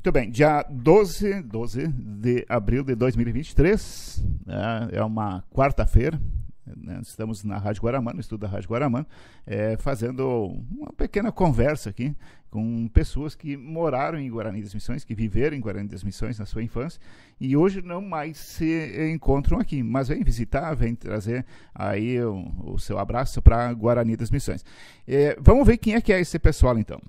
Muito bem, dia 12 de abril de 2023, é uma quarta-feira, né? Estamos na Rádio Guaramã, no estúdio da Rádio Guaramã, fazendo uma pequena conversa aqui com pessoas que moraram em Guarani das Missões, que viveram em Guarani das Missões na sua infância e hoje não mais se encontram aqui, mas vem visitar, vem trazer aí o seu abraço para Guarani das Missões. Vamos ver quem é que é esse pessoal então.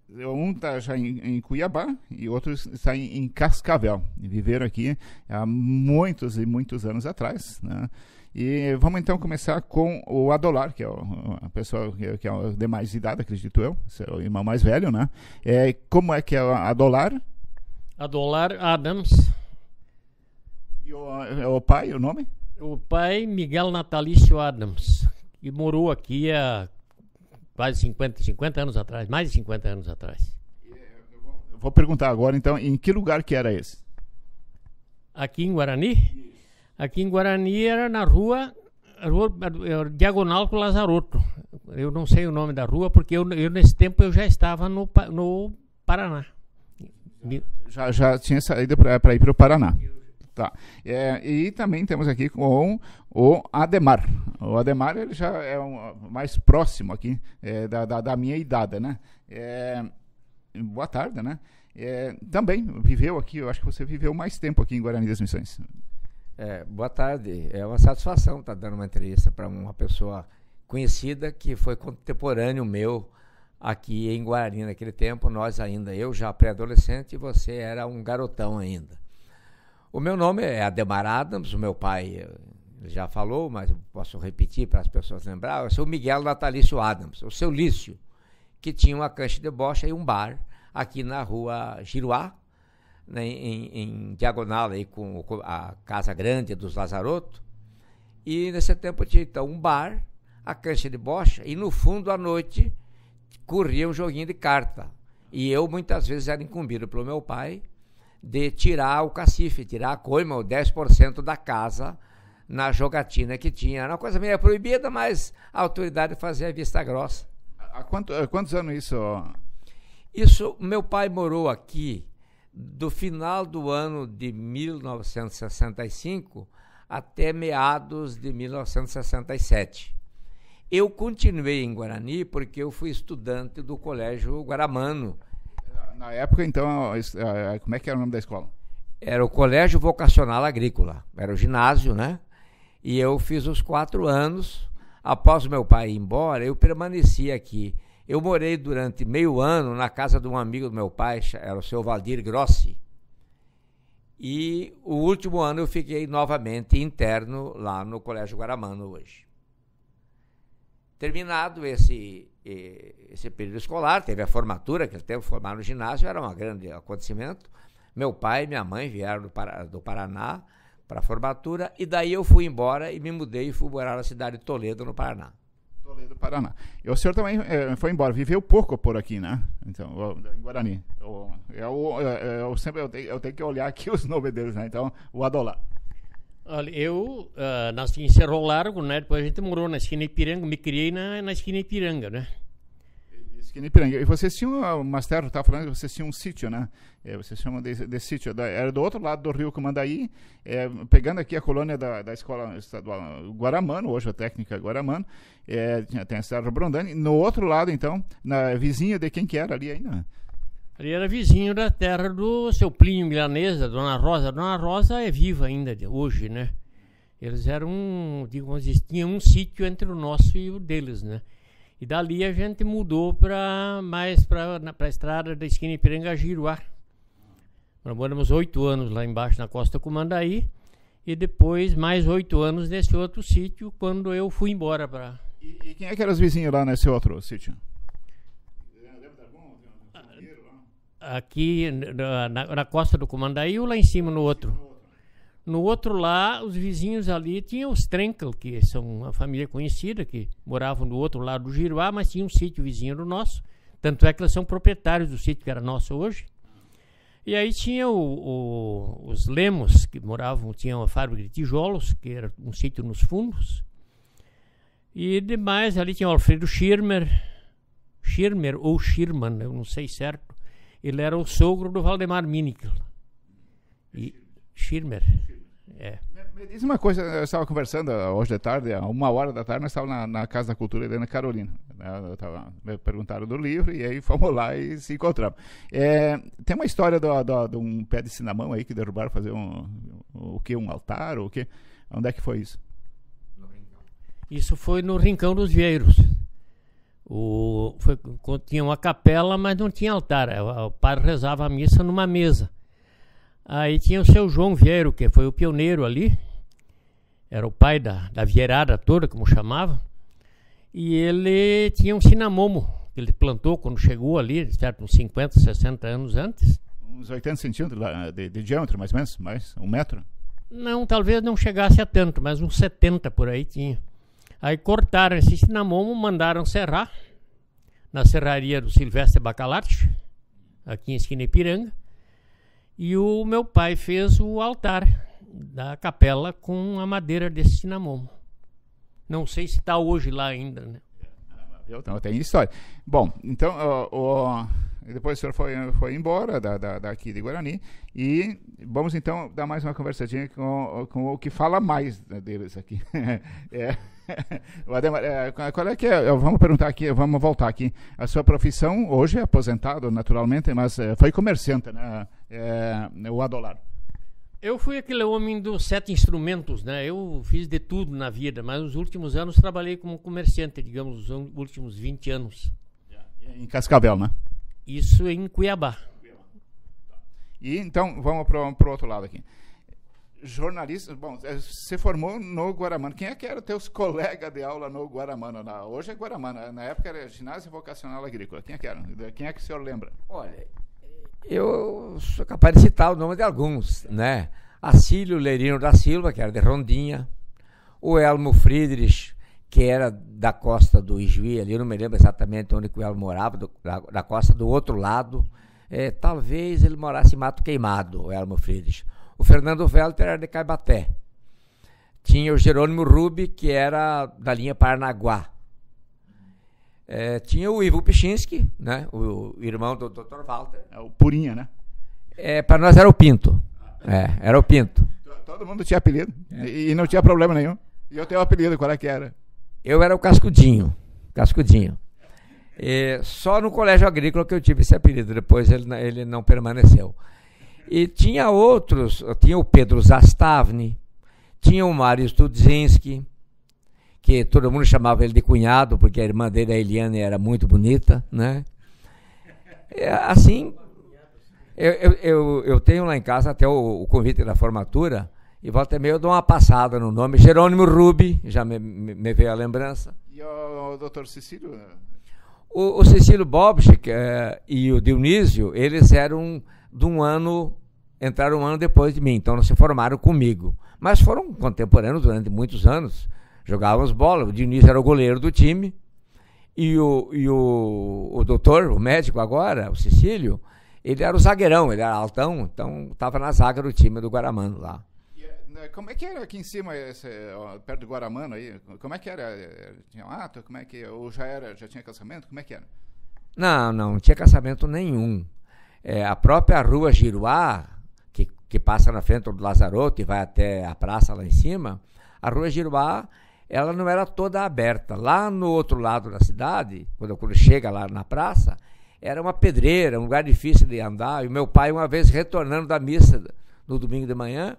Um está já em Cuiabá e outro está em Cascavel. Viveram aqui há muitos e muitos anos atrás, né? E vamos então começar com o Adolar, que é a pessoa que é de mais idade, acredito eu, seu irmão mais velho, né? Como é que é o Adolar? Adolar Adams. E o pai, o nome? O pai, Miguel Natalício Adams, que morou aqui há quase 50 anos atrás, mais de 50 anos atrás. Eu vou perguntar agora, então, em que lugar que era esse? Aqui em Guarani? Aqui em Guarani era na rua diagonal com o Lazaroto. Eu não sei o nome da rua, porque eu nesse tempo eu já estava no Paraná. Já tinha saído para ir para o Paraná. Tá. E também temos aqui com o Ademar. O Ademar ele já é mais próximo aqui da minha idade, né? Boa tarde, né? Também viveu aqui, eu acho que você viveu mais tempo aqui em Guarani das Missões. Boa tarde, é uma satisfação estar dando uma entrevista para uma pessoa conhecida que foi contemporâneo meu aqui em Guarani naquele tempo. Eu já pré-adolescente e você era um garotão ainda. O meu nome é Ademar Adams, o meu pai já falou, mas eu posso repetir para as pessoas lembrarem. Eu sou o Miguel Natalício Adams, o seu Lício, que tinha uma cancha de bocha e um bar aqui na rua Giruá, né, em diagonal aí com a Casa Grande dos Lazaroto. E nesse tempo tinha então um bar, a cancha de bocha, e no fundo à noite corria um joguinho de carta. E eu muitas vezes era incumbido pelo meu pai de tirar o cacife, tirar a coima, o 10% da casa na jogatina que tinha. Era uma coisa meio proibida, mas a autoridade fazia vista grossa. Há quantos anos isso? Isso, meu pai morou aqui do final do ano de 1965 até meados de 1967. Eu continuei em Guarani porque eu fui estudante do Colégio Guaramano. Na época, então, como é que era o nome da escola? Era o Colégio Vocacional Agrícola, era o ginásio, né? E eu fiz os 4 anos. Após o meu pai ir embora, eu permaneci aqui. Eu morei durante meio ano na casa de um amigo do meu pai, era o seu Valdir Grossi. E o último ano eu fiquei novamente interno lá no Colégio Guaramano hoje. Terminado esse período escolar, teve a formatura, aquele tempo formar no ginásio era um grande acontecimento. Meu pai e minha mãe vieram do Paraná para a formatura, e daí eu fui embora e me mudei e fui morar na cidade de Toledo, no Paraná. Toledo, Paraná. E o senhor também foi embora, viveu pouco por aqui, né? Então, em Guarani. Eu tenho que olhar aqui os nomes deles, né? Então, o Adolar. Olha, eu nasci em Cerro Largo, né? Depois a gente morou na esquina Ipiranga, me criei na esquina Ipiranga, né? Esquina Ipiranga. E vocês tinham, o Master estava falando que vocês tinham um sítio, né? Vocês chamam de sítio. Era do outro lado do rio Cumandaí, pegando aqui a colônia da Escola Estadual Guaramano, hoje a técnica Guaramano, tem a Serra Brondani. No outro lado, então, na vizinha de quem que era ali ainda? Ali era vizinho da terra do seu Plínio Milanesa, Dona Rosa. Dona Rosa é viva ainda hoje, né? Eles eram, digamos, tinham um sítio entre o nosso e o deles, né? E dali a gente mudou para a estrada da esquina Ipiranga a Giruá. Nós moramos 8 anos lá embaixo na Costa Cumandaí e depois mais 8 anos nesse outro sítio quando eu fui embora para... E quem é que eram os vizinhos lá nesse outro sítio? Aqui na Costa do Cumandaí ou lá em cima no outro? No outro lá, os vizinhos ali tinham os Trenkel, que são uma família conhecida, que moravam do outro lado do Giruá, mas tinha um sítio vizinho do nosso. Tanto é que eles são proprietários do sítio que era nosso hoje. E aí tinha os Lemos, que moravam, tinham uma fábrica de tijolos, que era um sítio nos fundos. E demais, ali tinha o Alfredo Schirmer ou Schirman, eu não sei certo. Ele era o sogro do Valdemar Minikel. E Schirmer. Me diz uma coisa, eu estava conversando hoje de tarde, a 1h da tarde, nós estávamos na Casa da Cultura Helena Carolina. Me perguntaram do livro e aí fomos lá e se encontramos. Tem uma história de um pé de cinamão aí que derrubaram fazer um altar ou o quê? Onde é que foi isso? Isso foi no Rincão dos Vieiros. Tinha uma capela, mas não tinha altar. O padre rezava a missa numa mesa. Aí tinha o seu João Vieiro, que foi o pioneiro ali. Era o pai da vieirada toda, como chamava. E ele tinha um cinamomo que ele plantou quando chegou ali, certo, uns 50, 60 anos antes. Uns 80 centímetros de diâmetro, mais ou menos? Mais 1 metro? Não, talvez não chegasse a tanto, mas uns 70 por aí tinha. Aí cortaram esse cinamomo, mandaram serrar na serraria do Silvestre Bacalarte, aqui em esquina Ipiranga. E o meu pai fez o altar da capela com a madeira desse cinamomo. Não sei se está hoje lá ainda, né? Então, tem história. Bom, então, depois o senhor foi embora daqui de Guarani e vamos então dar mais uma conversadinha com o que fala mais deles aqui. Ademar, qual é que é? Vamos perguntar aqui, vamos voltar aqui. A sua profissão hoje é aposentado, naturalmente, mas foi comerciante, né? O Adolaro. Eu fui aquele homem dos 7 instrumentos, né? Eu fiz de tudo na vida, mas nos últimos anos trabalhei como comerciante, digamos, os últimos 20 anos. Em Cascavel, né? Isso em Cuiabá. E então, vamos para o outro lado aqui. Jornalista, bom, você formou no Guaramano. Quem é que eram teus colegas de aula no Guaramano? Hoje é Guaramano, na época era Ginásio Vocacional Agrícola. Quem é que era? Quem é que o senhor lembra? Olha, eu sou capaz de citar o nome de alguns, né? Acílio Lerino da Silva, que era de Rondinha, o Elmo Friedrich, que era da costa do Ijuí, ali eu não me lembro exatamente onde que o Elmo morava, da costa do outro lado. Talvez ele morasse em Mato Queimado, o Elmo Friedrich. O Fernando Velter era de Caibaté. Tinha o Jerônimo Rubi, que era da linha Paranaguá. Tinha o Ivo Pichinski, né? O irmão do Dr. Walter. O Purinha, né? Para nós era o Pinto. Era o Pinto. Todo mundo tinha apelido. E não tinha problema nenhum. E eu tenho um apelido, qual é que era? Eu era o Cascudinho. Só no colégio agrícola que eu tive esse apelido. Depois ele não permaneceu. E tinha outros, tinha o Pedro Zastavni, tinha o Mário Studzinski, que todo mundo chamava ele de cunhado, porque a irmã dele, a Eliane, era muito bonita, né? Assim, eu tenho lá em casa até o convite da formatura, e volta e meia eu dou uma passada no nome, Jerônimo Rubi, já me veio a lembrança. E o doutor Cecílio? O Cecílio Bobchik e o Dionísio, eles eram entraram um ano depois de mim, então não se formaram comigo, mas foram contemporâneos durante muitos anos, jogávamos bola. O Dionísio era o goleiro do time e o doutor, o médico agora, o Cecílio, ele era o zagueirão, ele era altão, então estava na zaga do time do Guaramano lá. Como é que era aqui em cima, perto do Guaramano aí? Como é que era? Tinha mato? Como é que, ou já tinha casamento? Como é que era? Não tinha casamento nenhum. A própria rua Giruá, que passa na frente do Lazaroto e vai até a praça lá em cima, a rua Giruá, ela não era toda aberta. Lá no outro lado da cidade, quando chega lá na praça, era uma pedreira, um lugar difícil de andar. E o meu pai, uma vez retornando da missa no domingo de manhã,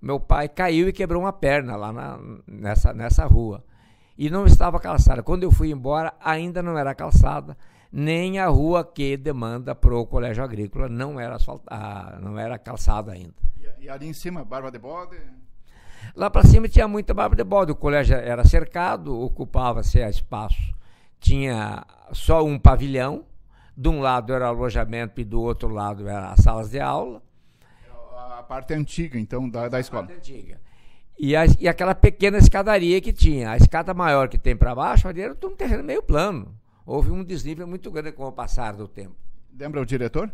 meu pai caiu e quebrou uma perna lá nessa rua. E não estava calçada. Quando eu fui embora, ainda não era calçada, nem a rua que demanda para o colégio agrícola não era calçada ainda. E ali em cima, barba de bode? Lá para cima tinha muita barba de bode. O colégio era cercado, ocupava-se espaço. Tinha só um pavilhão. De um lado era alojamento e do outro lado era as salas de aula. A parte antiga, então, da escola. A parte antiga. E aquela pequena escadaria que tinha. A escada maior que tem para baixo, ali era um terreno meio plano. Houve um desnível muito grande com o passar do tempo. Lembra o diretor?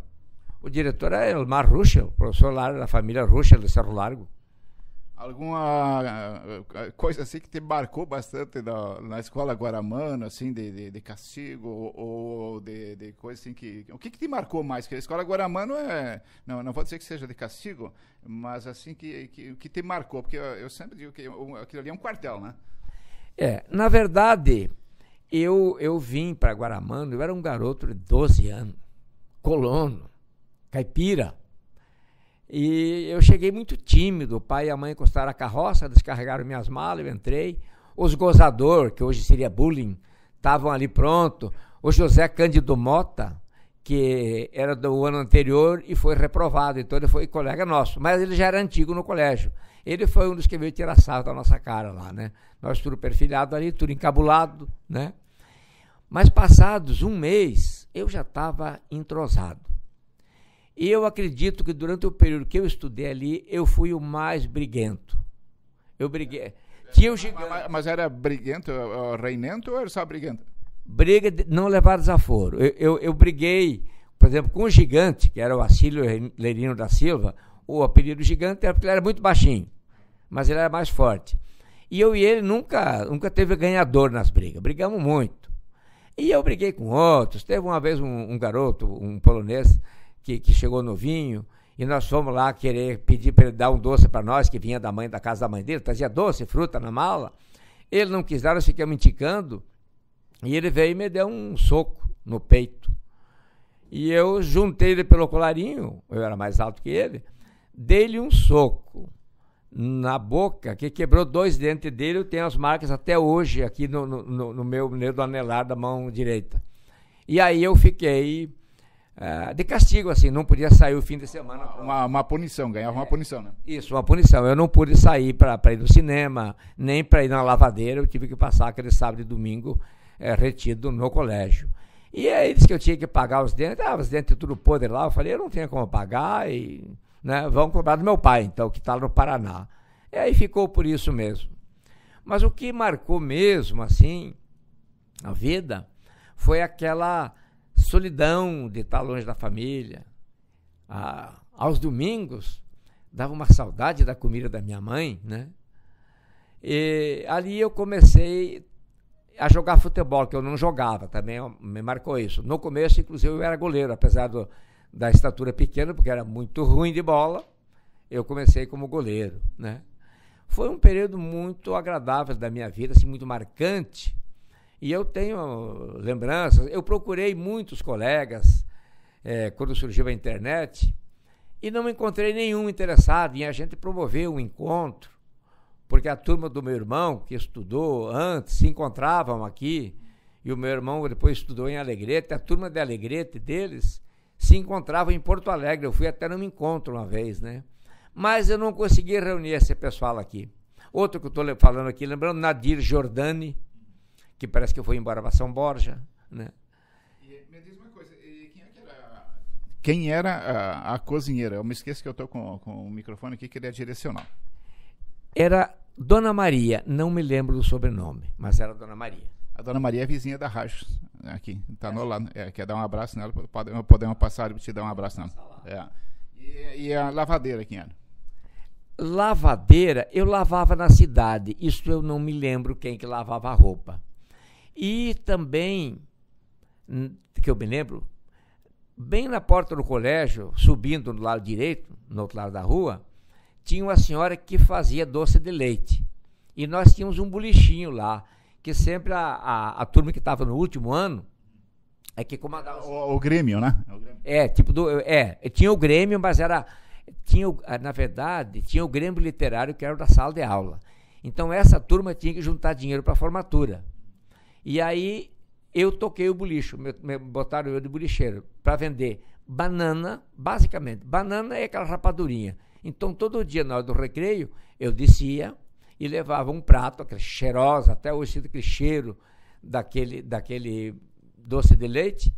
O diretor era Elmar Ruschel, professor lá da família Ruschel do Cerro Largo. Alguma coisa assim que te marcou bastante na escola Guaramano, assim, de castigo, ou de coisa assim que... O que te marcou mais? Porque a escola Guaramano não vou dizer que seja de castigo, mas assim, que te marcou? Porque eu sempre digo que aquilo ali é um quartel, né? Na verdade, eu vim para Guaramano, eu era um garoto de 12 anos, colono, caipira. E eu cheguei muito tímido, o pai e a mãe encostaram a carroça, descarregaram minhas malas, eu entrei. Os gozador, que hoje seria bullying, estavam ali pronto. O José Cândido Mota, que era do ano anterior e foi reprovado, então ele foi colega nosso, mas ele já era antigo no colégio. Ele foi um dos que veio tirar sarro da nossa cara lá, né? Nós tudo perfilhado ali, tudo encabulado, né? Mas passados um mês, eu já estava entrosado. E eu acredito que durante o período que eu estudei ali, eu fui o mais briguento. Eu briguei. Tinha o gigante. Mas era briguento, reinento ou era só briguento? Briga de não levar desaforo. Eu briguei, por exemplo, com o gigante, que era o Acílio Lerino da Silva. O apelido gigante era porque ele era muito baixinho, mas ele era mais forte. E eu e ele nunca teve ganhador nas brigas. Brigamos muito. E eu briguei com outros. Teve uma vez um garoto, um polonês, que chegou novinho, e nós fomos lá querer pedir para ele dar um doce para nós, que vinha da casa da mãe dele, trazia doce, fruta na mala. Ele não quis dar, nós ficamos indicando, e ele veio e me deu um soco no peito. E eu juntei ele pelo colarinho, eu era mais alto que ele, dei-lhe um soco na boca, que quebrou 2 dentes dele. Eu tenho as marcas até hoje aqui no meu dedo anelar da mão direita. E aí eu fiquei de castigo, assim, não podia sair o fim de semana. Uma punição, ganhava uma punição, né? Isso, uma punição. Eu não pude sair para ir no cinema, nem para ir na lavadeira. Eu tive que passar aquele sábado e domingo retido no colégio. E aí disse que eu tinha que pagar os dentes. Os dentes tudo podre lá. Eu falei, eu não tenho como pagar e, né, vão cobrar do meu pai, então, que está no Paraná. E aí ficou por isso mesmo. Mas o que marcou mesmo, assim, a vida, foi aquela solidão de estar longe da família. Aos domingos, dava uma saudade da comida da minha mãe, né? E ali eu comecei a jogar futebol, que eu não jogava, também me marcou isso. No começo, inclusive, eu era goleiro, apesar da estatura pequena, porque era muito ruim de bola, eu comecei como goleiro, né? Foi um período muito agradável da minha vida, assim, muito marcante. E eu tenho lembranças, eu procurei muitos colegas quando surgiu a internet e não encontrei nenhum interessado em a gente promover um encontro, porque a turma do meu irmão, que estudou antes, se encontravam aqui, e o meu irmão depois estudou em Alegrete, a turma de Alegrete deles se encontrava em Porto Alegre. Eu fui até num encontro uma vez, né? Mas eu não consegui reunir esse pessoal aqui. Outro que eu estou falando aqui, lembrando, Nadir Giordani, que parece que foi embora para São Borja, né? E me diz uma coisa, quem era a cozinheira? Eu me esqueço que eu estou com o microfone aqui, que ele é direcional. Era Dona Maria, não me lembro do sobrenome, mas era Dona Maria. A Dona Maria é vizinha da rádio, aqui, está no lado. Quer dar um abraço nela? Podemos passar e te dar um abraço nela. E a lavadeira, quem era? Lavadeira, eu lavava na cidade, isso eu não me lembro quem que lavava a roupa. E também, que eu me lembro, bem na porta do colégio, subindo do lado direito, no outro lado da rua, tinha uma senhora que fazia doce de leite. E nós tínhamos um bolichinho lá, que sempre a turma que estava no último ano é que comandava. O Grêmio, né? Tinha o Grêmio, mas na verdade, tinha o Grêmio Literário, que era o da sala de aula. Então essa turma tinha que juntar dinheiro para a formatura. E aí eu toquei o bolicho, botaram eu de bolicheiro, para vender banana, basicamente. Banana é aquela rapadurinha. Então todo dia na hora do recreio, eu descia e levava um prato, aquele cheiroso, até hoje sinto aquele cheiro daquele doce de leite,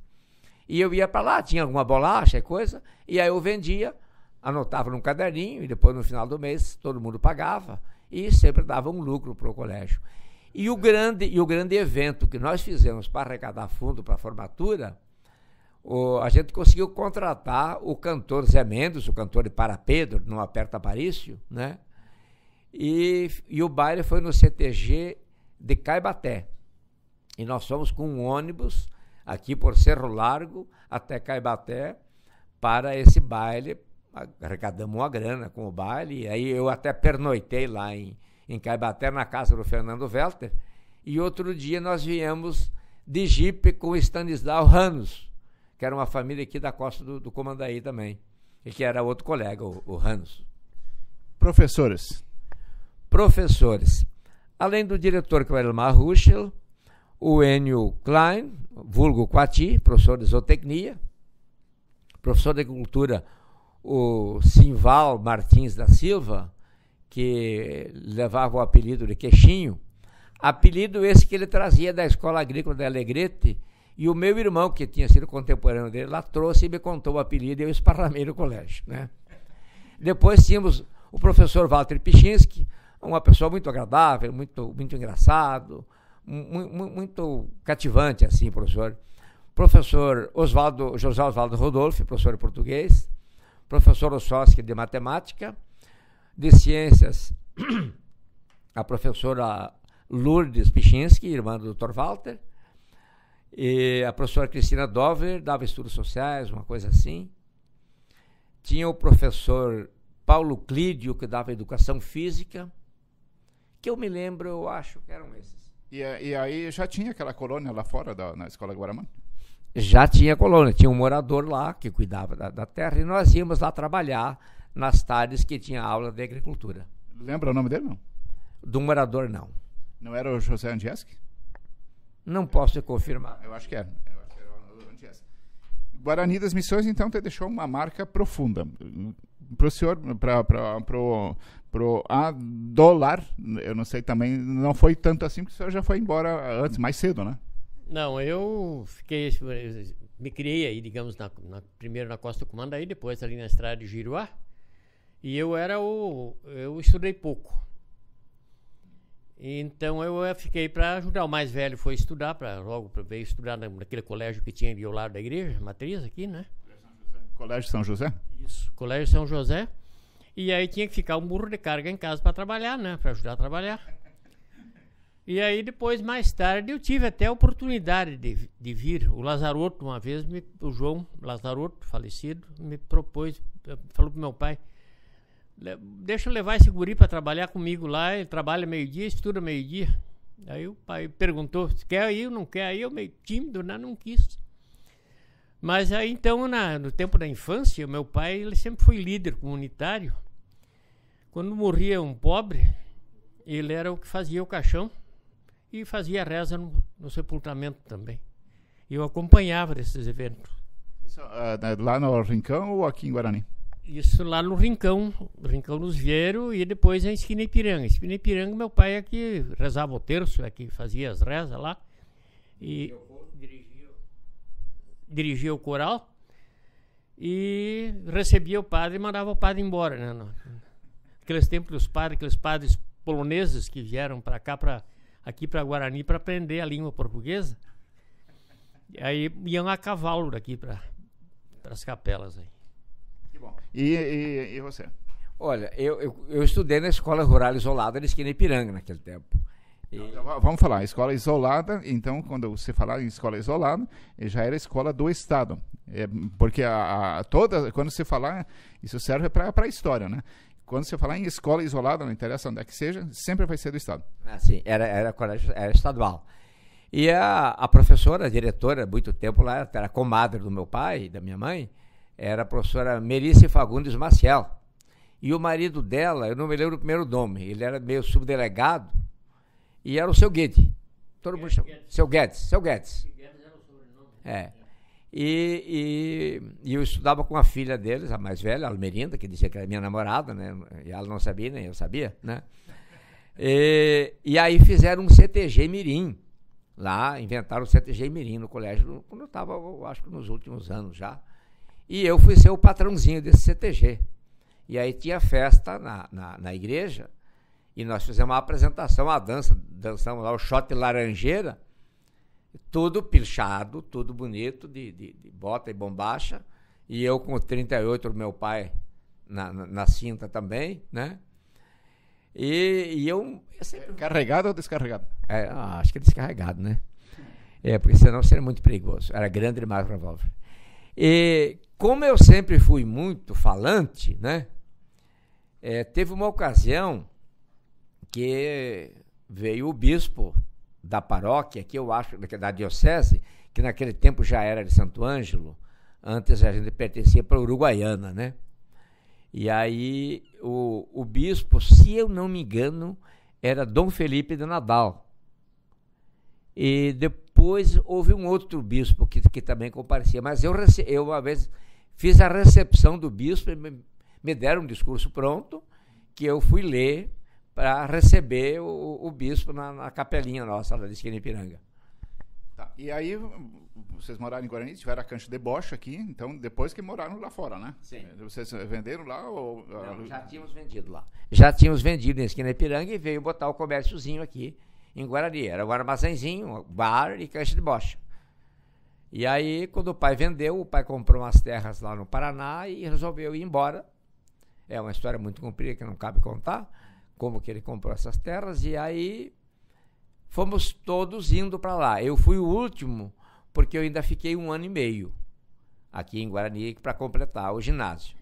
e eu ia para lá, tinha alguma bolacha e coisa, e aí eu vendia, anotava num caderninho, e depois no final do mês todo mundo pagava, e sempre dava um lucro para o colégio. E o grande evento que nós fizemos para arrecadar fundo para a formatura, a gente conseguiu contratar o cantor Zé Mendes, o cantor de Para Pedro, no Aperta Aparício, né? E o baile foi no CTG de Caibaté. E nós fomos com um ônibus aqui por Cerro Largo até Caibaté para esse baile. Arrecadamos uma grana com o baile. E aí eu até pernoitei lá em Caibaté, na casa do Fernando Welter. E outro dia nós viemos de jipe com o Stanislau Ranos, que era uma família aqui da costa do Comandaí também. E que era outro colega, o Ranos. Professores. Além do diretor, que era o Elmar Ruschel, o Enio Klein, vulgo Quati, professor de zootecnia, professor de agricultura, o Simval Martins da Silva, que levava o apelido de Queixinho, apelido esse que ele trazia da Escola Agrícola de Alegrete, e o meu irmão, que tinha sido contemporâneo dele, lá trouxe e me contou o apelido e eu esparramei no colégio, né? Depois tínhamos o professor Walter Pichinski, uma pessoa muito agradável, muito engraçado, muito cativante, assim, professor. Professor José Osvaldo Rodolfo, professor de português. Professor Ossowski, de matemática. De ciências, a professora Lourdes Pichinski, irmã do Dr. Walter. E a professora Cristina Dover, dava estudos sociais, uma coisa assim. Tinha o professor Paulo Clídio, que dava educação física. Que eu me lembro, eu acho que eram esses. E aí já tinha aquela colônia lá fora na Escola Guaramã? Já tinha colônia, tinha um morador lá que cuidava da terra e nós íamos lá trabalhar nas tardes que tinha aula de agricultura. Lembra o nome dele, não? Do morador, não. Não era o José Andieski? Não posso confirmar. Eu acho que era o Andieski. Guarani das Missões, então, te deixou uma marca profunda. Para o senhor, pro Adolar, eu não sei também, não foi tanto assim, porque o senhor já foi embora antes, mais cedo, né? Não, eu me criei aí, digamos, primeiro na Costa do Comandaí, depois ali na estrada de Giruá, e eu estudei pouco. Então eu fiquei para ajudar. O mais velho foi estudar, veio estudar naquele colégio que tinha ali ao lado da igreja, matriz aqui, né? Colégio São José? Isso, Colégio São José. E aí tinha que ficar um burro de carga em casa para trabalhar, né? Para ajudar a trabalhar. E aí depois, mais tarde, eu tive até a oportunidade de vir. O Lazarotto, uma vez, o João Lazarotto, falecido, me propôs, falou pro meu pai, deixa eu levar esse guri para trabalhar comigo lá, ele trabalha meio-dia, estuda meio-dia. Aí o pai perguntou, quer ir ou não quer? Aí eu meio tímido, né? Não quis. Mas aí então, no tempo da infância, meu pai ele sempre foi líder comunitário. Quando morria um pobre, ele era o que fazia o caixão e fazia a reza no sepultamento também. E eu acompanhava esses eventos. Isso, lá no Rincão ou aqui em Guarani? Isso lá no Rincão dos Vieiros e depois em Esquina Ipiranga. Esquina Ipiranga, meu pai é que rezava o terço, é que fazia as rezas lá. E dirigia o coral e recebia o padre e mandava o padre embora, né? Aqueles tempos dos padres, aqueles padres poloneses que vieram para cá, aqui para Guarani, para aprender a língua portuguesa. E aí iam a cavalo daqui para as capelas aí. Que bom. E você? Olha, eu estudei na Escola Rural Isolada de Esquina Ipiranga naquele tempo. Vamos falar, escola isolada, então quando você falar em escola isolada, já era escola do Estado, porque quando você falar, isso serve para a história, né? Quando você falar em escola isolada, não interessa onde é que seja, sempre vai ser do Estado. Sim, era colégio, era estadual. E a professora, a diretora, muito tempo lá, era comadre do meu pai e da minha mãe, era a professora Merice Fagundes Maciel. E o marido dela, eu não me lembro o primeiro nome, ele era meio subdelegado, e era o seu Guedes. Todo mundo chama. Seu Guedes. E eu estudava com a filha deles, a mais velha, a Almerinda, que dizia que era minha namorada, né? E ela não sabia, nem eu sabia, né? E aí fizeram um CTG Mirim. Lá, inventaram o CTG Mirim no colégio, quando eu estava, acho que nos últimos anos já. E eu fui ser o patrãozinho desse CTG. E aí tinha festa na igreja, e nós fizemos uma apresentação, dançamos lá o shot laranjeira, tudo pilchado, tudo bonito, de bota e bombacha, e eu com 38, meu pai na cinta também, né? E eu sempre... Carregado ou descarregado? Acho que é descarregado, né? Porque senão seria muito perigoso. Era grande demais o revólver. E como eu sempre fui muito falante, né? Teve uma ocasião que veio o bispo da paróquia, que eu acho, da diocese, que naquele tempo já era de Santo Ângelo, antes a gente pertencia para a Uruguaiana, né? E aí o bispo, se eu não me engano, era Dom Felipe de Nadal. E depois houve um outro bispo que também comparecia, mas eu uma vez fiz a recepção do bispo, me deram um discurso pronto, que eu fui ler para receber o bispo na capelinha nossa, lá de Esquina Ipiranga. Tá. E aí, vocês moraram em Guarani, tiveram a cancha de bocha aqui, então depois que moraram lá fora, né? Sim. Vocês venderam lá ou... Não, já tínhamos vendido lá. Já tínhamos vendido em Esquina Ipiranga e veio botar o comérciozinho aqui em Guarani. Era um armazenzinho, um bar e cancha de bocha. E aí, quando o pai vendeu, o pai comprou umas terras lá no Paraná e resolveu ir embora. É uma história muito comprida que não cabe contar, como que ele comprou essas terras, e aí fomos todos indo para lá. Eu fui o último, porque eu ainda fiquei 1 ano e meio aqui em Guarani para completar o ginásio.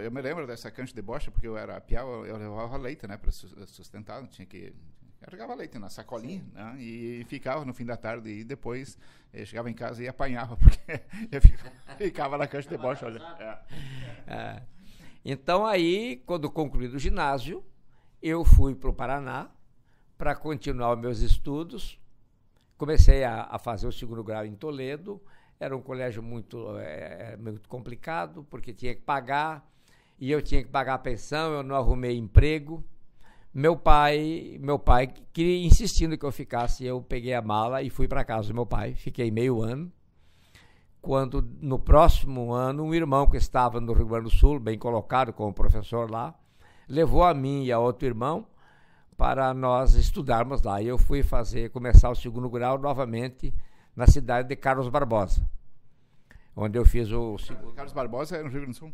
Eu me lembro dessa cancha de bocha, porque eu era piau, eu levava leite, né, para sustentar, tinha que... Eu jogava leite na sacolinha, né, e ficava no fim da tarde, e depois eu chegava em casa e apanhava, porque eu ficava na cancha de bocha. Olha. Então aí, quando concluí o ginásio, eu fui para o Paraná para continuar os meus estudos. Comecei a fazer o 2º grau em Toledo. Era um colégio muito complicado, porque tinha que pagar, e eu tinha que pagar a pensão, eu não arrumei emprego. Meu pai queria, insistindo que eu ficasse, eu peguei a mala e fui para casa do meu pai. Fiquei meio ano. Quando, no próximo ano, um irmão que estava no Rio Grande do Sul, bem colocado como professor lá, levou a mim e a outro irmão para nós estudarmos lá. E eu fui começar o 2º grau novamente na cidade de Carlos Barbosa, onde eu fiz o... Carlos Barbosa é no Rio Grande do Sul?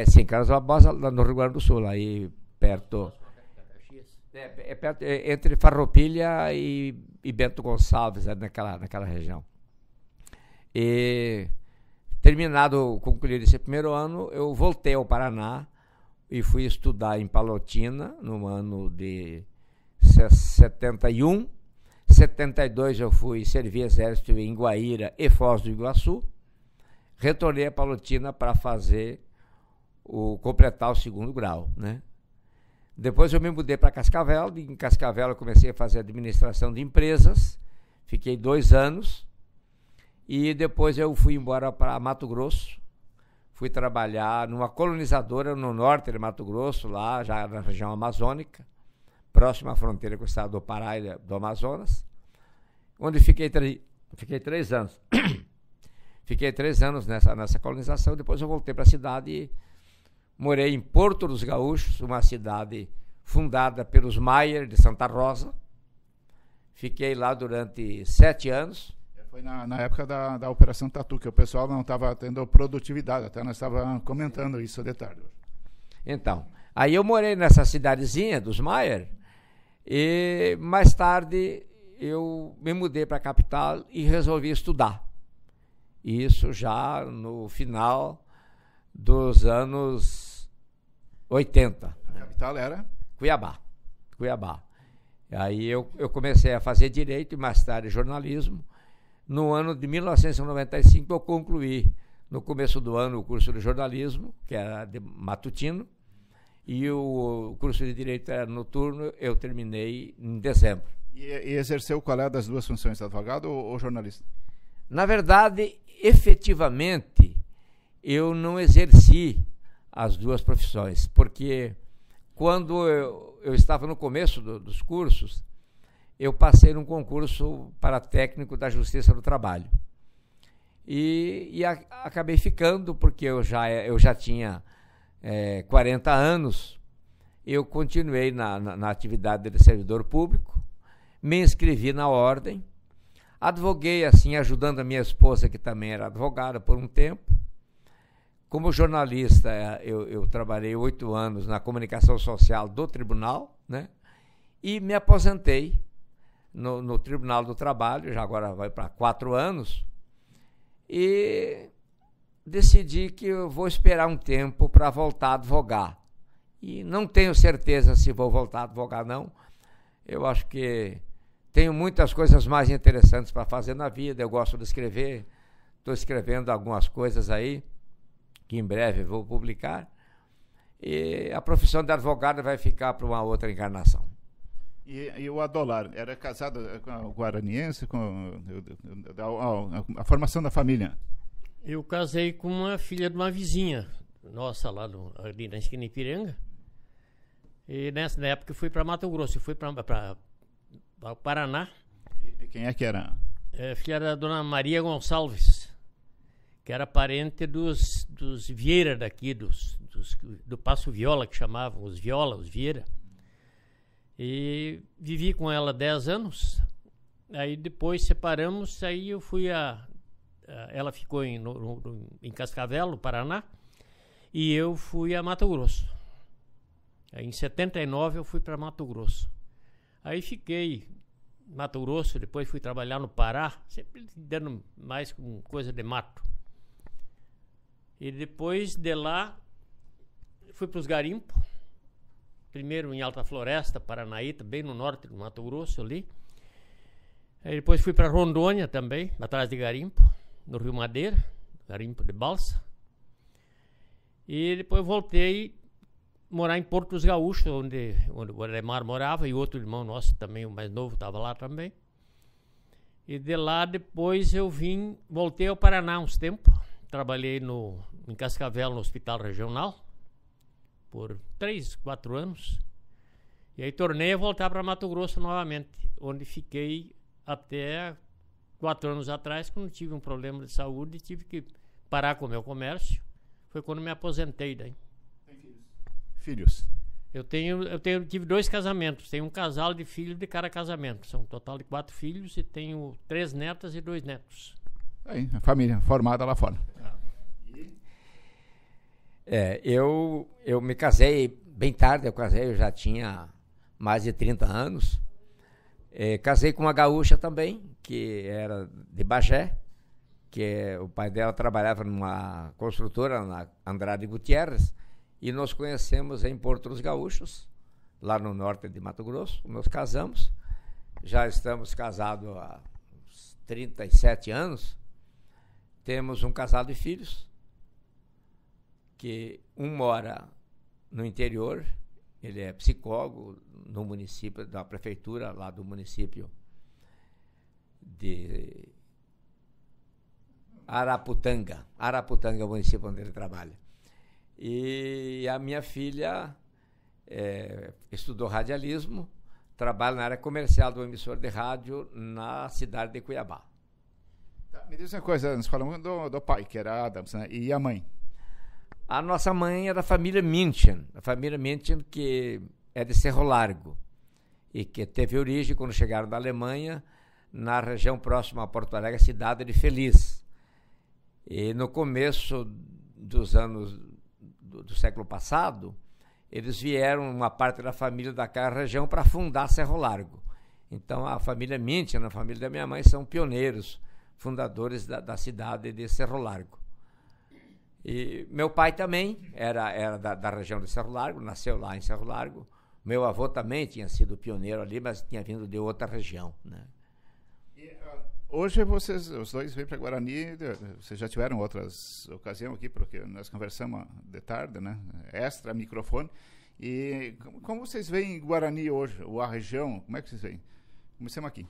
Sim, Carlos Barbosa no Rio Grande do Sul, aí perto... perto entre Farroupilha e Bento Gonçalves, naquela região. E concluído esse 1º ano, eu voltei ao Paraná e fui estudar em Palotina no ano de 71. 72 eu fui servir exército em Guaíra e Foz do Iguaçu. Retornei a Palotina para completar o 2º grau, né? Depois eu me mudei para Cascavel. Em Cascavel eu comecei a fazer administração de empresas. Fiquei 2 anos. E depois eu fui embora para Mato Grosso, fui trabalhar numa colonizadora no norte de Mato Grosso, lá já na região amazônica, próxima à fronteira com o estado do Pará e do Amazonas, onde fiquei 3 anos. Fiquei 3 anos nessa colonização, depois eu voltei para a cidade e morei em Porto dos Gaúchos, uma cidade fundada pelos Maier de Santa Rosa. Fiquei lá durante 7 anos. Foi na época da Operação Tatu, que o pessoal não estava tendo produtividade, até nós estávamos comentando isso de tarde. Então, aí eu morei nessa cidadezinha dos Maier, e mais tarde eu me mudei para a capital e resolvi estudar. Isso já no final dos anos 80. A capital era? Cuiabá. Aí eu comecei a fazer Direito e mais tarde jornalismo. No ano de 1995 eu concluí, no começo do ano, o curso de jornalismo, que era de matutino, e o curso de Direito era noturno, eu terminei em dezembro. E exerceu qual é das duas funções, advogado ou jornalista? Na verdade, efetivamente, eu não exerci as duas profissões, porque quando eu estava no começo dos cursos, eu passei num concurso para técnico da Justiça do Trabalho. E acabei ficando, porque eu já tinha 40 anos, eu continuei na atividade de servidor público, me inscrevi na ordem, advoguei assim, ajudando a minha esposa, que também era advogada, por um tempo. Como jornalista, eu trabalhei 8 anos na comunicação social do tribunal, né? E me aposentei no Tribunal do Trabalho, já agora vai para 4 anos, e decidi que eu vou esperar um tempo para voltar a advogar. E não tenho certeza se vou voltar a advogar, não. Eu acho que tenho muitas coisas mais interessantes para fazer na vida. Eu gosto de escrever, estou escrevendo algumas coisas aí, que em breve vou publicar. E a profissão de advogado vai ficar para uma outra encarnação. E o Adolar, era casado com a guaraniense, com a formação da família? Eu casei com uma filha de uma vizinha nossa lá ali na esquina de Ipiranga. E nessa época eu fui para Mato Grosso, eu fui para o Paraná. E quem é que era? Filha da dona Maria Gonçalves, que era parente dos Vieira daqui, do Passo Viola, que chamavam, os Vieira. E vivi com ela 10 anos, aí depois separamos, aí eu fui ela ficou em Cascavel, no Paraná, e eu fui a Mato Grosso. Aí, em 79 eu fui para Mato Grosso. Aí fiquei em Mato Grosso, depois fui trabalhar no Pará, sempre dando mais com coisa de mato. E depois de lá, fui para os garimpos. Primeiro em Alta Floresta, Paranaíta, bem no norte do Mato Grosso ali. Aí depois fui para Rondônia também, atrás de garimpo, no Rio Madeira, garimpo de balsa. E depois voltei morar em Porto dos Gaúchos, onde o Ademar morava, e outro irmão nosso também, o mais novo, estava lá também. E de lá depois eu voltei ao Paraná uns tempos, trabalhei em Cascavel, no Hospital Regional, por 3, 4 anos. E aí tornei a voltar para Mato Grosso novamente, onde fiquei até 4 anos atrás, quando tive um problema de saúde e tive que parar com o meu comércio. Foi quando me aposentei daí. Tem filhos? Eu tive 2 casamentos. Tenho um casal de filhos de cada casamento. São um total de 4 filhos e tenho 3 netas e 2 netos. Aí, a família formada lá fora. Eu me casei bem tarde, eu já tinha mais de 30 anos. Casei com uma gaúcha também, que era de Bagé, que o pai dela trabalhava numa construtora, na Andrade Gutierrez, e nos conhecemos em Porto dos Gaúchos, lá no norte de Mato Grosso. Nos casamos, já estamos casados há uns 37 anos, temos um casal de filhos, que um mora no interior, ele é psicólogo no município, da prefeitura lá do município de Araputanga, é o município onde ele trabalha. E a minha filha estudou radialismo, trabalha na área comercial do emissor de rádio na cidade de Cuiabá. Tá, me diz uma coisa, nós falamos do pai, que era Adams, né? E a mãe? A nossa mãe é da família München, que é de Cerro Largo, e que teve origem, quando chegaram da Alemanha, na região próxima a Porto Alegre, a cidade de Feliz. E no começo dos anos do século passado, eles vieram, uma parte da família daquela região, para fundar Cerro Largo. Então a família München, a família da minha mãe, são pioneiros, fundadores da cidade de Cerro Largo. E meu pai também era da região de Cerro Largo, nasceu lá em Cerro Largo. Meu avô também tinha sido pioneiro ali, mas tinha vindo de outra região, né? Hoje os dois vêm para Guarani, vocês já tiveram outras ocasiões aqui, porque nós conversamos de tarde, né? Extra microfone. E como vocês veem Guarani hoje, ou a região, como é que vocês veem? Começamos aqui.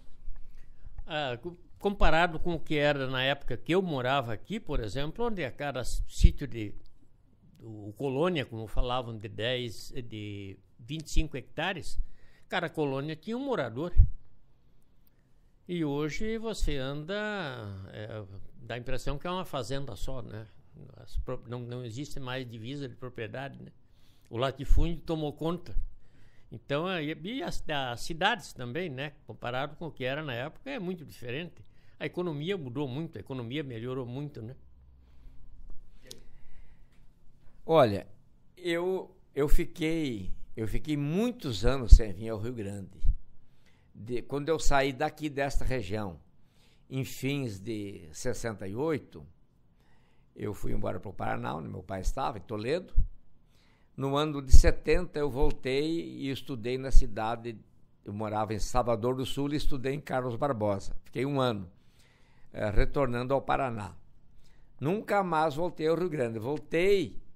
Comparado com o que era na época que eu morava aqui, por exemplo, onde a cada sítio do colônia, como falavam, de 25 hectares, cada colônia tinha um morador. E hoje você anda, dá a impressão que é uma fazenda só, né? Não existe mais divisa de propriedade, né? O latifúndio tomou conta. Então, e as cidades também, né? Comparado com o que era na época, é muito diferente. A economia mudou muito, a economia melhorou muito, né? Olha, eu fiquei muitos anos sem vir ao Rio Grande. Quando eu saí daqui desta região, em fins de 68, eu fui embora para o Paraná, onde meu pai estava, em Toledo. No ano de 70 eu voltei e estudei na cidade, eu morava em Salvador do Sul e estudei em Carlos Barbosa. Fiquei um ano, retornando ao Paraná. Nunca mais voltei ao Rio Grande. Voltei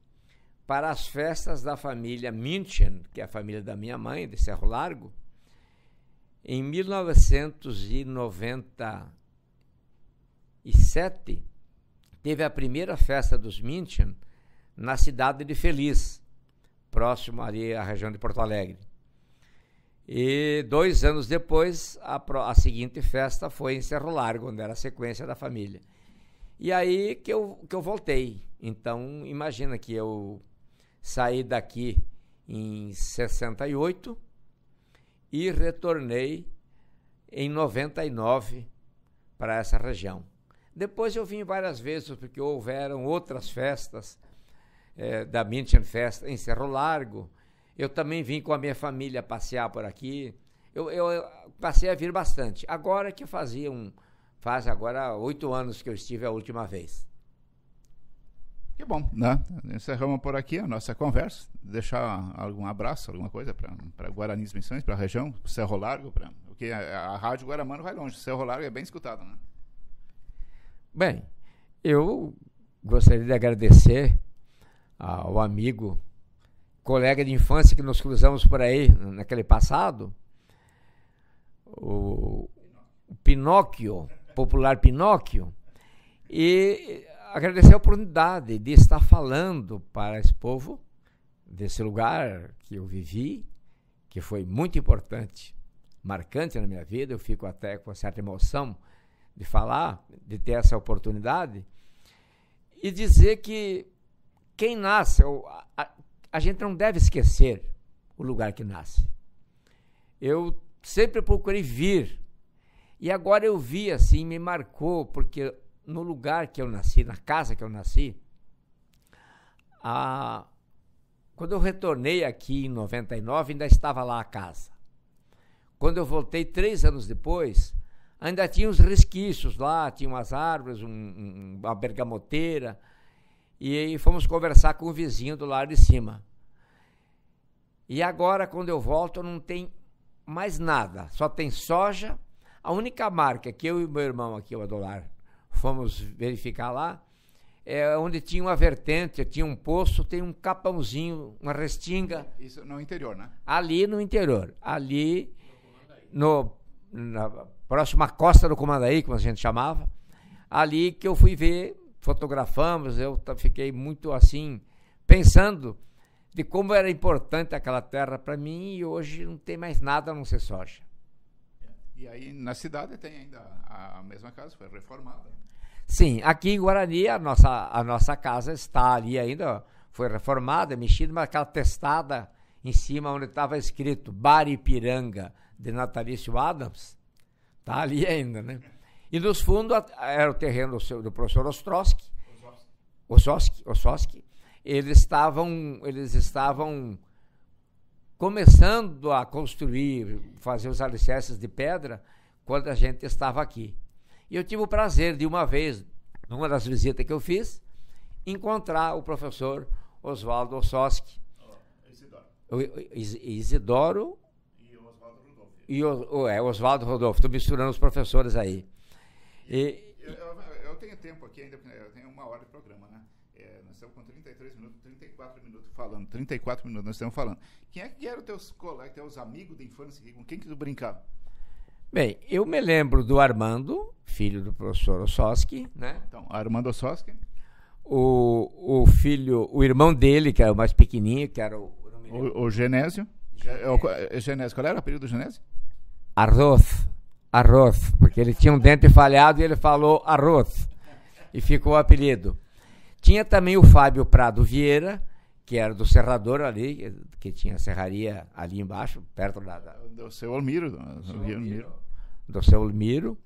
para as festas da família München, que é a família da minha mãe, de Cerro Largo, em 1997, teve a primeira festa dos München na cidade de Feliz, próximo ali à região de Porto Alegre. E 2 anos depois, a seguinte festa foi em Cerro Largo, onde era a sequência da família. E aí que eu voltei. Então, imagina que eu saí daqui em 68 e retornei em 99 para essa região. Depois eu vim várias vezes, porque houveram outras festas, da München Fest em Cerro Largo. Eu também vim com a minha família passear por aqui. Eu passei a vir bastante. Agora que faz agora 8 anos que eu estive a última vez. Que bom, né? Encerramos por aqui a nossa conversa. Deixar algum abraço, alguma coisa para Guaranis Missões, para a região, para Cerro Largo, porque a Rádio Guaramano vai longe. Cerro Largo é bem escutado, né? Bem, eu gostaria de agradecer ao amigo, colega de infância que nos cruzamos por aí naquele passado, o Pinóquio, popular Pinóquio, e agradecer a oportunidade de estar falando para esse povo desse lugar que eu vivi, que foi muito importante, marcante na minha vida. Eu fico até com certa emoção de falar, de ter essa oportunidade, e dizer que quem nasce, a gente não deve esquecer o lugar que nasce. Eu sempre procurei vir, e agora eu vi assim, me marcou, porque no lugar que eu nasci, na casa que eu nasci, quando eu retornei aqui em 99, ainda estava lá a casa. Quando eu voltei 3 anos depois, ainda tinha os resquícios lá, tinha umas árvores, uma bergamoteira, e aí fomos conversar com o vizinho do lado de cima. E agora, quando eu volto, não tem mais nada, só tem soja. A única marca que eu e meu irmão aqui, o Adolar, fomos verificar lá, é onde tinha uma vertente, tinha um poço, tem um capãozinho, uma restinga. Isso no interior, né? Ali no interior, ali na próxima costa do Comandaí, como a gente chamava, ali que eu fui ver, fotografamos, eu fiquei muito assim, pensando de como era importante aquela terra para mim, e hoje não tem mais nada a não ser soja. E aí na cidade tem ainda a mesma casa, foi reformada. Sim, aqui em Guarani a nossa casa está ali ainda, foi reformada, mexida, mas aquela testada em cima onde estava escrito Bar Ipiranga de Natalício Adams, está ali ainda, né? E nos fundos era o terreno do professor Ossoski. Eles estavam começando a construir, fazer os alicerces de pedra quando a gente estava aqui. E eu tive o prazer de uma vez, numa das visitas que eu fiz, encontrar o professor Oswaldo Ossoski. Isidoro e o Oswaldo Rodolfo. E Oswaldo Rodolfo, estou misturando os professores aí. Eu tenho tempo aqui ainda, eu tenho 1 hora de programa, né? Nós estamos com 33 minutos, 34 minutos falando, 34 minutos nós estamos falando. Quem é que eram teus colegas, teus amigos de infância, com quem que tu brincava? Bem, eu me lembro do Armando, filho do professor Ossoski, né? Então, Armando Ossoski. O irmão dele, que era o mais pequenininho, que era o Genésio. Genésio, qual era o apelido do Genésio? Arroz, porque ele tinha um dente falhado e ele falou arroz, e ficou o apelido. Tinha também o Fábio Prado Vieira, que era do serrador ali, que tinha a serraria ali embaixo, perto do seu Olmiro. Do seu Olmiro.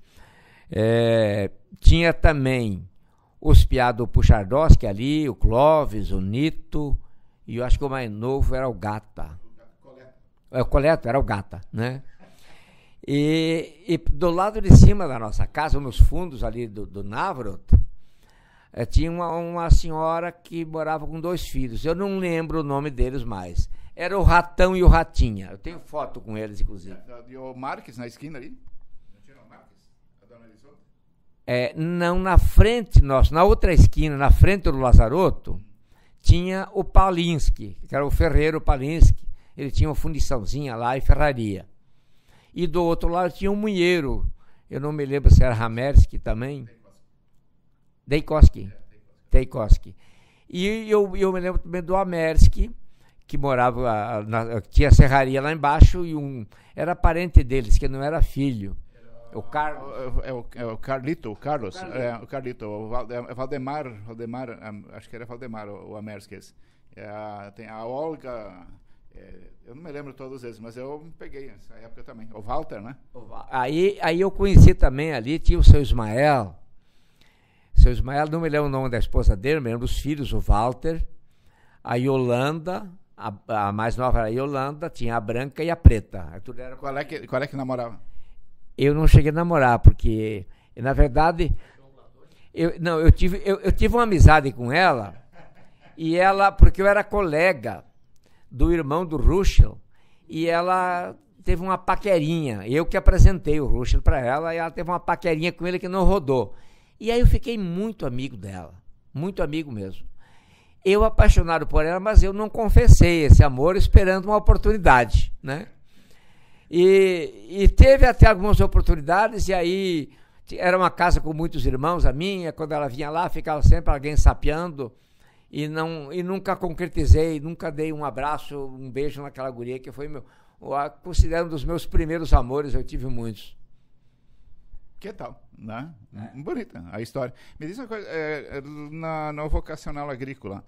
Tinha também os piá do Puchardowski ali, o Clóvis, o Nito, e eu acho que o mais novo era o Gata. O Coleta era o Gata, né? E do lado de cima da nossa casa, nos fundos ali do Navrot, tinha uma senhora que morava com 2 filhos. Eu não lembro o nome deles mais. Era o Ratão e o Ratinha. Eu tenho foto com eles, inclusive. E o Marques na esquina ali? Não tinha o Marques? A dona Elisoto? Não, na frente, na outra esquina, na frente do Lazaroto, tinha o Palinski, que era o ferreiro Palinski. Ele tinha uma fundiçãozinha lá e ferraria. E do outro lado tinha um munheiro. Eu não me lembro se era Ramersky também. Deikoski. E eu me lembro também do Amersky, que morava, tinha serraria lá embaixo, e era parente deles, que não era filho. O Carlos. O Carlito, o Carlos. O Carlito. O Valdemar, acho que era Valdemar, o Amersky. Tem a Olga. Eu não me lembro todos eles, mas eu peguei nessa época também. O Walter, né? Aí eu conheci também ali, tinha o seu Ismael. Seu Ismael, não me lembro o nome da esposa dele, me lembro dos filhos, o Walter, a Yolanda, a mais nova era a Yolanda, tinha a branca e a preta. Tudo era... Qual é que namorava? Eu não cheguei a namorar, porque, na verdade, eu tive uma amizade com ela, e ela, porque eu era colega do irmão do Ruschel, e ela teve uma paquerinha. Eu que apresentei o Ruschel para ela, e ela teve uma paquerinha com ele que não rodou. E aí eu fiquei muito amigo dela, muito amigo mesmo. Eu apaixonado por ela, mas eu não confessei esse amor esperando uma oportunidade, né? E teve até algumas oportunidades, e aí era uma casa com muitos irmãos, a minha, quando ela vinha lá, ficava sempre alguém sapeando, e nunca concretizei, nunca dei um abraço, um beijo naquela guria, que foi considerando um dos meus primeiros amores, eu tive muitos. Que tal, né? Bonita a história. Me diz uma coisa, no vocacional agrícola,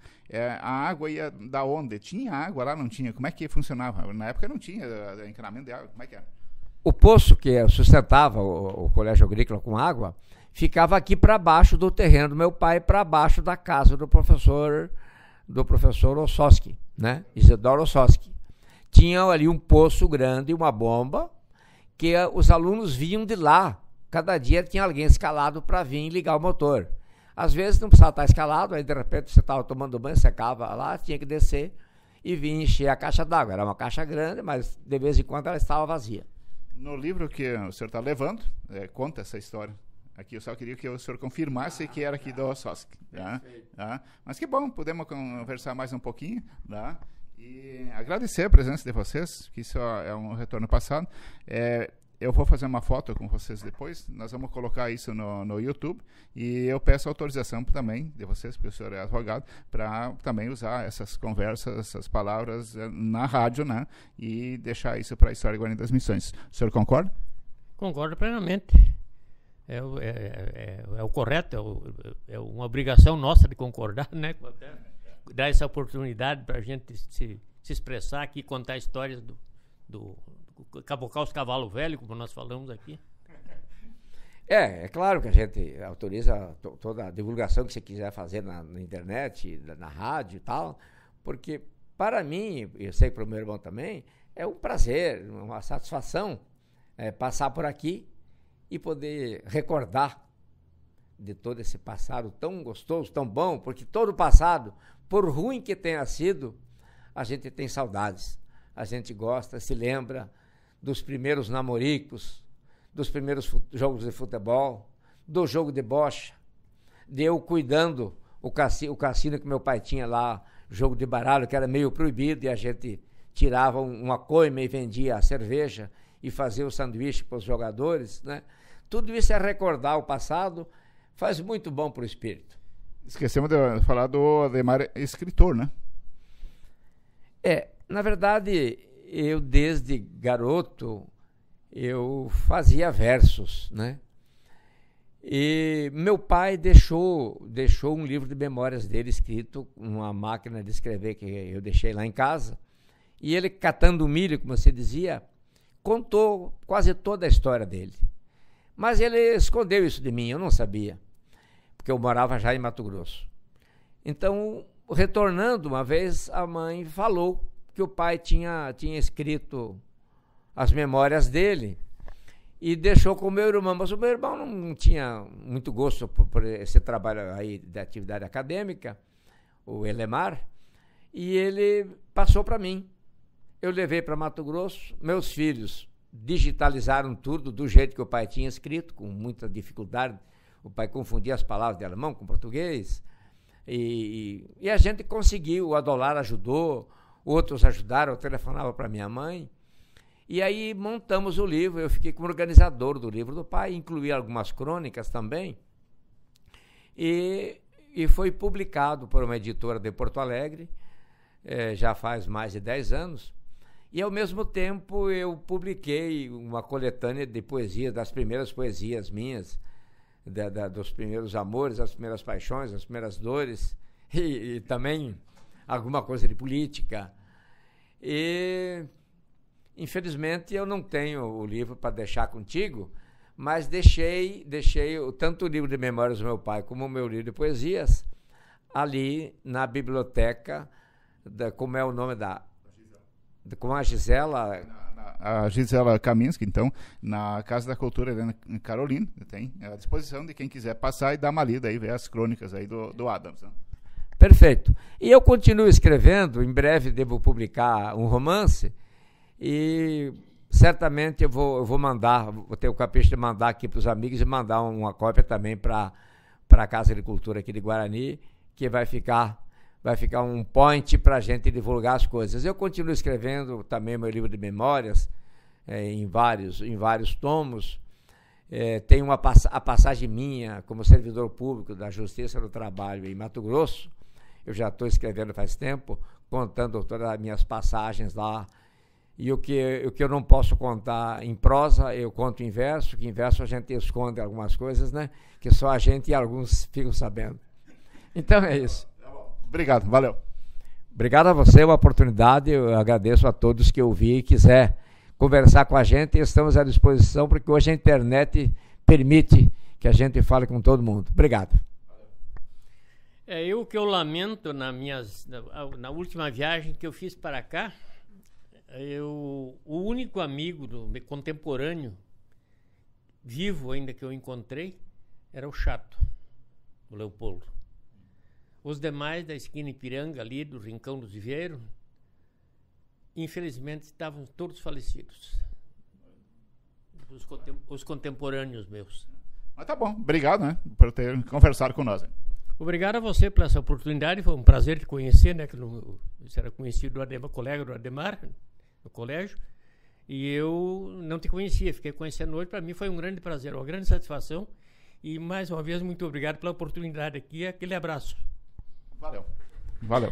a água ia da onde? Tinha água lá, não tinha? Como é que funcionava? Na época não tinha encanamento de água, como é que era? O poço que sustentava o colégio agrícola com água ficava aqui para baixo do terreno do meu pai, para baixo da casa do professor Ossoski, né? Isidoro Ossoski. Tinha ali um poço grande, uma bomba, que os alunos vinham de lá. Cada dia tinha alguém escalado para vir ligar o motor. Às vezes não precisava estar escalado, aí de repente você estava tomando banho, secava lá, tinha que descer e vir encher a caixa d'água. Era uma caixa grande, mas de vez em quando ela estava vazia. No livro que o senhor está levando, conta essa história. Aqui eu só queria que o senhor confirmasse que era aqui do Ossoski. Tá? Mas que bom, podemos conversar mais um pouquinho. Tá? E agradecer a presença de vocês, que isso é um retorno passado. Eu vou fazer uma foto com vocês depois, nós vamos colocar isso no YouTube, e eu peço autorização também de vocês, porque o senhor é advogado, para também usar essas conversas, essas palavras na rádio, né? E deixar isso para a História Guarani das Missões. O senhor concorda? Concordo plenamente. É o correto, é uma obrigação nossa de concordar, né? Dar essa oportunidade para a gente se expressar aqui, contar histórias do cabocar os cavalos velhos, como nós falamos aqui. É claro que a gente autoriza toda a divulgação que você quiser fazer na internet, na rádio e tal, porque para mim, eu sei que para o meu irmão também, é um prazer, uma satisfação passar por aqui e poder recordar de todo esse passado tão gostoso, tão bom, porque todo passado, por ruim que tenha sido, a gente tem saudades, a gente gosta, se lembra dos primeiros namoricos, dos primeiros jogos de futebol, do jogo de bocha, de eu cuidando o cassino que meu pai tinha lá, jogo de baralho, que era meio proibido, e a gente tirava uma coima e vendia a cerveja e fazia o sanduíche para os jogadores, né? Tudo isso é recordar o passado, faz muito bom para o espírito. Esquecemos de falar do Ademar, escritor, né? Na verdade, eu desde garoto, eu fazia versos, né? E meu pai deixou um livro de memórias dele escrito, uma máquina de escrever que eu deixei lá em casa, e ele, catando milho, como você dizia, contou quase toda a história dele. Mas ele escondeu isso de mim, eu não sabia, porque eu morava já em Mato Grosso. Então, retornando uma vez, a mãe falou que o pai tinha escrito as memórias dele e deixou com o meu irmão, mas o meu irmão não tinha muito gosto por esse trabalho aí de atividade acadêmica, o Elemar, e ele passou para mim. Eu levei para Mato Grosso, meus filhos digitalizaram tudo do jeito que o pai tinha escrito, com muita dificuldade. O pai confundia as palavras de alemão com português, e a gente conseguiu, o Adolar ajudou, outros ajudaram, eu telefonava para minha mãe, e aí montamos o livro. Eu fiquei como organizador do livro do pai, incluí algumas crônicas também, e foi publicado por uma editora de Porto Alegre, já faz mais de 10 anos, e ao mesmo tempo eu publiquei uma coletânea de poesias, das primeiras poesias minhas, dos primeiros amores, das primeiras paixões, das primeiras dores, e também alguma coisa de política. E infelizmente eu não tenho o livro para deixar contigo, mas deixei tanto o livro de memórias do meu pai como o meu livro de poesias ali na biblioteca, como é o nome com a Gisela... A Gisela Kaminski, então, na Casa da Cultura Helena Carolina, tem à disposição de quem quiser passar e dar uma lida aí, ver as crônicas aí do Adams. Né? Perfeito. E eu continuo escrevendo, em breve devo publicar um romance, e certamente eu vou mandar, vou ter o capricho de mandar aqui para os amigos e mandar uma cópia também para a Casa de Cultura aqui de Guarani, que vai ficar um point para a gente divulgar as coisas. Eu continuo escrevendo também meu livro de memórias, em vários tomos. Tem a passagem minha como servidor público da Justiça do Trabalho em Mato Grosso. Eu já estou escrevendo faz tempo, contando todas as minhas passagens lá. E o que eu não posso contar em prosa, eu conto em verso, que em verso a gente esconde algumas coisas, né? Que só a gente e alguns ficam sabendo. Então é isso. Obrigado, valeu. Obrigado a você, uma oportunidade. Eu agradeço a todos que ouvi e quiser conversar com a gente. Estamos à disposição, porque hoje a internet permite que a gente fale com todo mundo. Obrigado. O que eu lamento na última viagem que eu fiz para cá, o único amigo contemporâneo vivo ainda que eu encontrei era o Chato, o Leopoldo. Os demais da esquina Ipiranga, ali do Rincão dos Viveiros, infelizmente estavam todos falecidos. Os contemporâneos meus. Mas tá bom, obrigado, né, por ter conversado com nós. Obrigado a você por essa oportunidade, foi um prazer te conhecer, né, que você era conhecido do colega do Ademar, no colégio, e eu não te conhecia, fiquei conhecendo hoje. Para mim foi um grande prazer, uma grande satisfação, e mais uma vez muito obrigado pela oportunidade aqui, aquele abraço. Valeu.